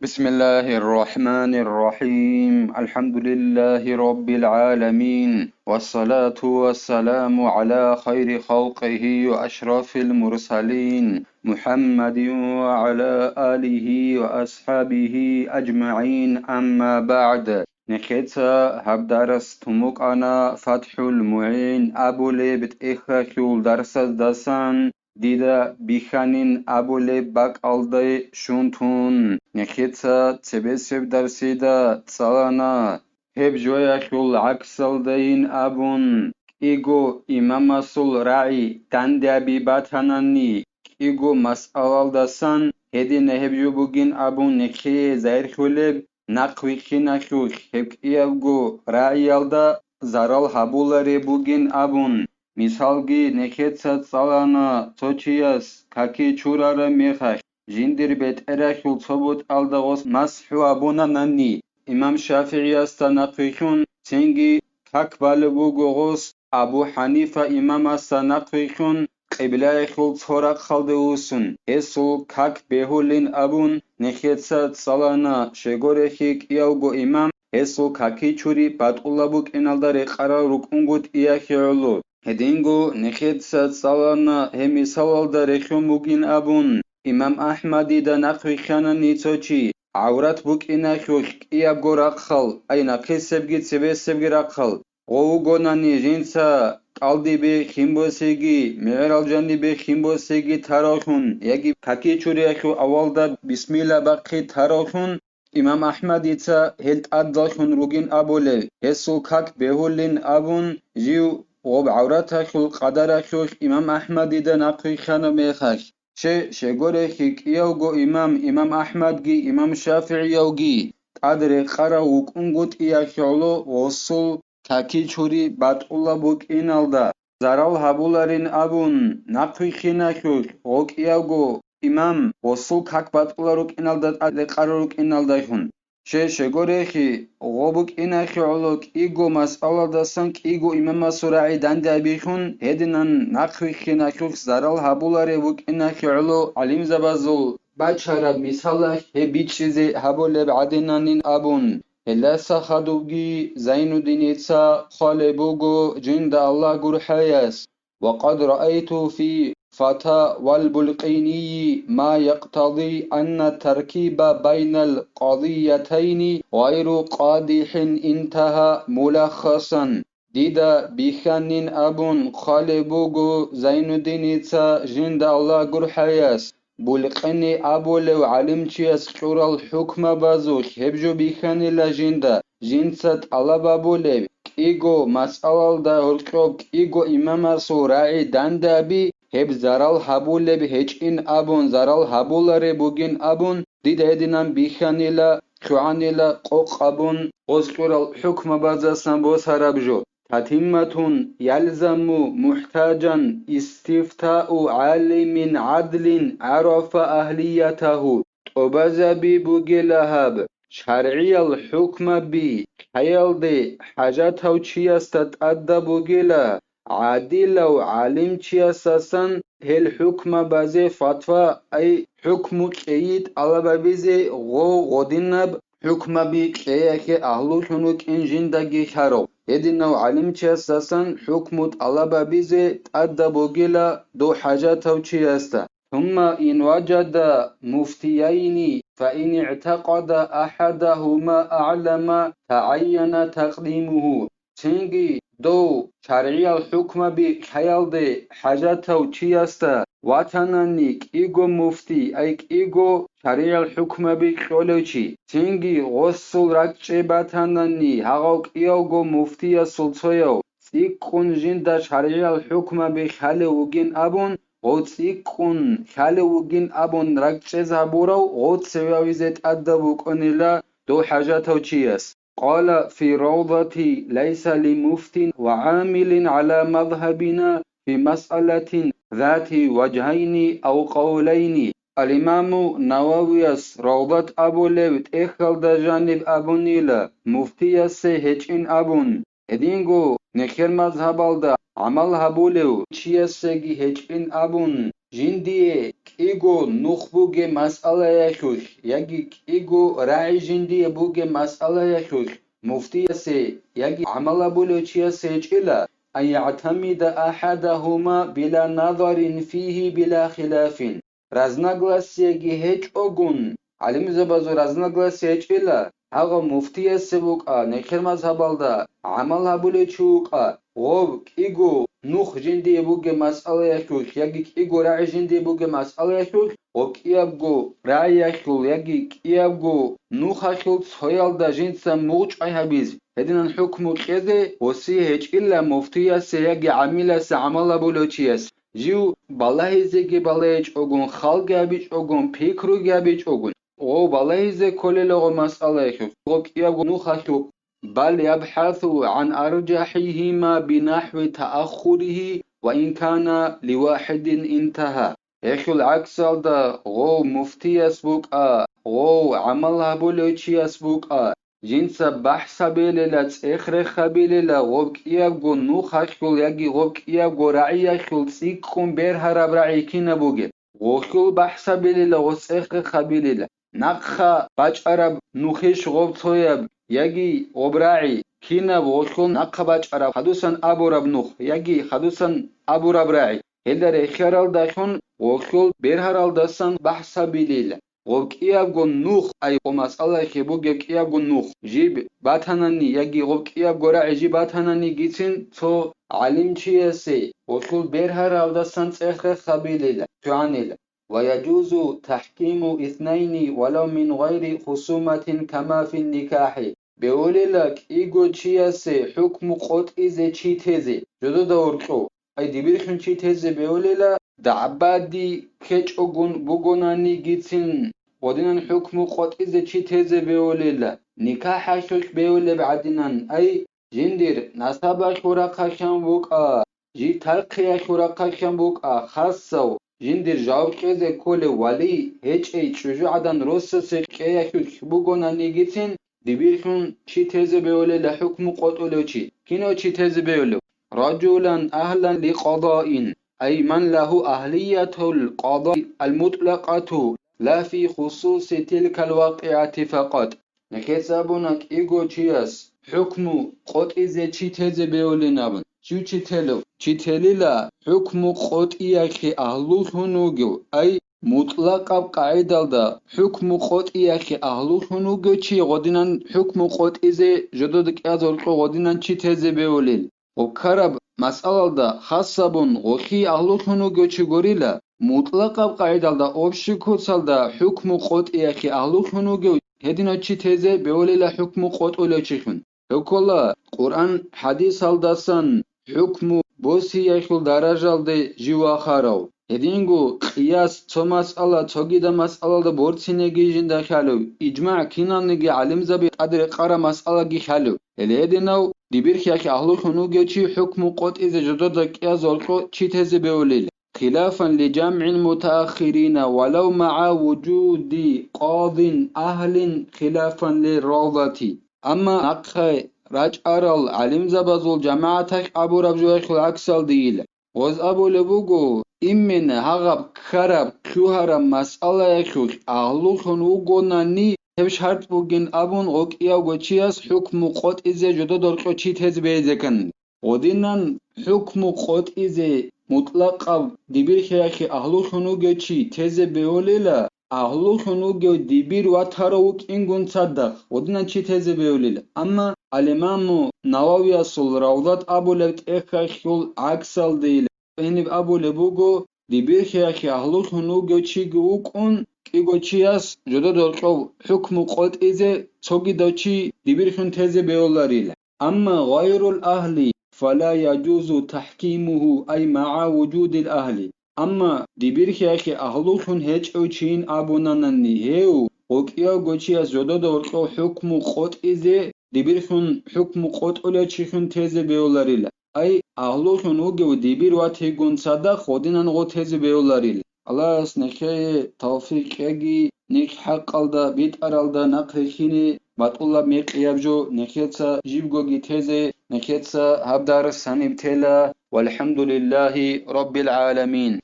بسم الله الرحمن الرحيم الحمد لله رب العالمين والصلاة والسلام على خير خلقه وأشرف المرسلين محمد وعلى آله وأصحابه أجمعين أما بعد نخيتا هبدرس تموك أنا فتح المعين أبو لبت إخاكيول درس دسان دیده بیخانین ابوله بک آلده شونتون نخیتا تبسب درسیده تسالانا هب جویا خول عکسالده این ابون ایگو امام اصول رعی تنده بی باتنانی ایگو مسئله سان هدی نهب جو بگین ابون نخی زیر خولب نقوی خی نخوخ هب ایگو رعی آلده زرال حبولاری بگین ابون Misalgi neketsat salana tochias kaki churara mekhash jindir bet erachul sobut aldagos mashu abuna nani imam shafi'iyasta naqishun sengi kak balbu gogos abu hanifa imam asta naqishun qiblaikhul tsorak khaldeusun esul kak behulin abun neketsat salana shegorehik iaugo imam esul kaki churi patulabuk enaldare qara rukungut iakhirulu هدینگو نخیت سالانه همی سوال در خموگین ابون امام احمدی دا نقوی خانه نیتوچی عورت بوک اینا خوش ایاب گو رقخل اینا قیسبگی تبه سبگی رقخل غوگونانی جینسا قلدی به خیمبوسیگی معرال جانی به خیمبوسیگی تراخون یکی ککی چوری اخو اول دا بسم الله بقی تراخون امام احمدی تا هلت ادالخون روگین ابوله هسو کک بهولین ابون جیو غب عورتك قدرك إمام أحمد إذا نقي خانة ميخاش شغوري خيك يوغو إمام أحمد جي إمام شافعي يوغي قدر قرا وكونغوت إياكيولو وصول كاكي چوري بات الله بوك إنالدا زرال هبولارين أبون نقي خيناكوش غوك يوغو إمام وصول كاك بات الله روك إنالدا قرا روك إنالدا خون شگورخی غوبک اینخی علوک ایگو مسئله دستان که ایگو امام سرعی دنده بیخون هدینن نقوی نخوک زرال حبولاره بک اینخی علو علیم زبازول بچهرب مثالک هبی چیزی حبوله بعدینانین ابون هلسا خدوگی زینو دینیتا خالبوگو جند الله گرحیس وقد رأيت في فتى والبلقيني ما يقتضي أن التركيب بين القضيتين غير قادح انتهى ملخصا ديدا بيخانين أبون خالبوغو زين الدين جند الله قرحياس بلقني أبو لو علم چياس شورا الحكم بازوش هبجو بيخاني لجندا جنسات الله بابو لو ایگو مسئله دا هرکوب ایگو امام سورعی دنده بی هب زرال حبول به هیچ این ابون زرال حبولاره بگین ابون دید هدینم بیخانیلا خوانیلا قوق ابون غزکورال حکم بازستان باز هرابجو تتیمتون یلزمو محتاجا استفتاء عالم عدل عرف اهلیته طبزبی بگی لهب شرعی الحكم بي حيال دي حاجات هاو چي استت ادبو گيلا عادل و عالم چي اساسن هل حكم بازي فتوى اي حكم قيد على بابيزي غودينب حكم بي قياك اهلو شنوك انجين داگي خارو يدينو عالم چي اساسن حكم على بابيزي ادبو گيلا دو حاجات هاو چي استا ثم إن وجد مفتيين فإن اعتقد أحدهما أعلم تعين تقديمه تنجي دو شرعي الحكم بخيال دي حاجاته چيستا واتنانيك إيغو مفتي أيك إيغو شرعي الحكم بخيالوچي تنجي غسل ركچه باتناني هاوك إيغو مفتي سلطيو سيكون جندا شرعي الحكم بخيالو وگين أبون غوتسيكون خالوگين ابون ركچه زبورو غوتسيوزت ادبو كونيلا دو حاجاتو چيس قال في روضتي ليس لمفت وعامل على مذهبنا في مسألة ذات وجهين أو قولين الإمام نوويس روضة أبو ليوت إخل دا جانب أبو نيلا مفتي سيهجين أبون هدينغو نخير مذهب الدا عمل هبولو چيسگي هجين أبون جندي كيغو نخبوغي مسألة يخوش يجي كيغو راعي جندي بوغي مسألة يخوش مفتي سي يجي عمل بولوشيا سيجيلا أن يعتمد أحدهما بلا نظر فيه بلا خلاف رزنغلاس يجي هيج أغن علم زبازو رزنغلاس يجيلا هغا مفتي سبوكا نخير مذهبالدا عمل بولوشيوكا غوب كيغو نوخ جندي بوغي مسألة يخوش يجي كيغو راعي جندي بوغي مسألة يخوش وكيابغو راعي يخول يجي كيابغو نوخ يخول صهيالدا جنسا موچ أيهابيز هدين الحكم كذا وسيهج إلا مفتيا سيجي عميلا سعمل بولوچياس جيو بالله زيجي بالهج أغن خال جابيج أغن بيكرو جابيج أغن او بالله زي كل لغو مسألة يخوش وكيابغو نوخ يخول بل يبحث عن أرجحهما بنحو تأخره وإن كان لواحد انتهى يخل عكس دا غو مفتي اسبوك غو عملها بولوچي اسبوك جنس بحث بيللا تسخر خبيللا غو كيابغو نوخ خل يجي غو كيابغو رعي خل سيكم بير هرب رعي كينا بوغي غو خل بحث بيللا غو تسخر خبيللا نقخا باچ نوخش غو تويب يجي غبراعي كينا بوشكون نقباج عرب حدوثا أبو رب نوخ يجي حدوثا أبو رب راعي هلدر خيرال داشون وشكول بيرهرال داسان بحثا بليل غوكيابغو نوخ أي مسألة خبو غوكيابغو نوخ جيب باتاناني يجي غوكيابغو راعي جي باتاناني جيتين تو علم چيسي وشكول بيرهرال داسان تخ خبيليل توانيل ويجوز تحكيم اثنين ولو من غير خصومة كما في النكاح بيقول لك إيجو تشياسي حكم قطعي زي تشي تيزي جدو دوركو أي دبيرخن تشي تيزي بيقول لك دعبادي كيش أغن بغناني جيتين ودينان حكم قطعي زي تشي تيزي بيقول لك نكاح شوش بيقول لك بعدينان أي جندير نصابا شورقا شنبوك جي تلقيا شورقا شنبوك خاصو جندير جاوب كيزي كولي ولي هيج اي چوجو عدن روسو سيقيا شوش بغناني جيتين دبيركم چی تزه بيولي لحكم قتلوچي كينو چی تزه بيولو رجلا أهلا لقضاء أي من له أهلية القضاء المطلقة لا في خصوص تلك الواقعة فقط نكسابونك إيغو چياس حكم قطعي چی تزه بيولي نابن چی تلو چی تليلا حكم قطعي اخي أهلوش هنوغو أي مطلقا قاعدة حكم قطعي اخي أهلوش هنوغو چي غدينان حكم قطعي زي جدودك ازولكو غدينان چی تزه بيوليل وكرب مسألة دا خاصة بون غوخي أهلوش هنوغو چي غوريلا مطلقا قاعدة أوبشي كوتسال دا حكم قطعي اخي أهلوش هنوغو هدينا چی تزه بيوليلا حكم قطعي چيخون هكولا قرآن حديث الدسان حكم بوسي يخل درجة دي جوا خارو هدينغو قياس تو مسألة توغي دا مسألة دا بورتسيني جيجين دا خالو إجماع كينان نجي علم زبي قدر قرى مسألة جي خالو اللي هدينو ديبير خياكي أهلو خنوغيو چي حكم قط إذا جدو دا قياس ولكو چي تهزي بيوليل خلافا لجمع المتأخرين ولو مع وجود قاض أهل خلافا للروضة أما نقخي راج أرال علم زبازول جماعتك أبو ربجوه العكسال ديل وز أبو لبوغو إمن هغب خرب كوهر مسألة يخوش أهلو خنوغو ناني هبش هرد بوغين أبون غوك إياوغو چياس حكم قط إزي جدو دوركو چي تهز بيزكن ودينان حكم قط إزي مطلقا ديبير خياخي أهلو خنوغو چي تهز بيوليلا أهلو خنوغو ديبير واتاروك إنغون صدق ودينان چي تهز بيوليلا أما الإمام نووي أصول روضات أبو لبت إخاخيول عكسال ديلا هنب أبو لبوغو ديبير خياخي أهلو خنوغو چي گوكون كيغو چياس جدا دوركو حكم قط إزي توغي دو چي ديبير خن تهز بيولاريلا أما غير الأهل فلا يجوز تحكيمه أي مع وجود الأهل أما ديبير خياخي أهلو خن هيج أو چين أبو ناناني هيو وكيا گوچياس جدا دوركو حكم قط إزي ديبير خن حكم قط أولا چي خن تهز بيولاريلا أي أهلو خن وغو ديبير واتيگون صدا خودينان غو تهز بيولاريلا الله اسنخي توفيق يجي نيك حق الدا بيت أرالدا نقرخيني بطولة ميق يابجو نخيتسا جيبگوغي تهزي نخيتسا هبدار السنب تيلا والحمد لله رب العالمين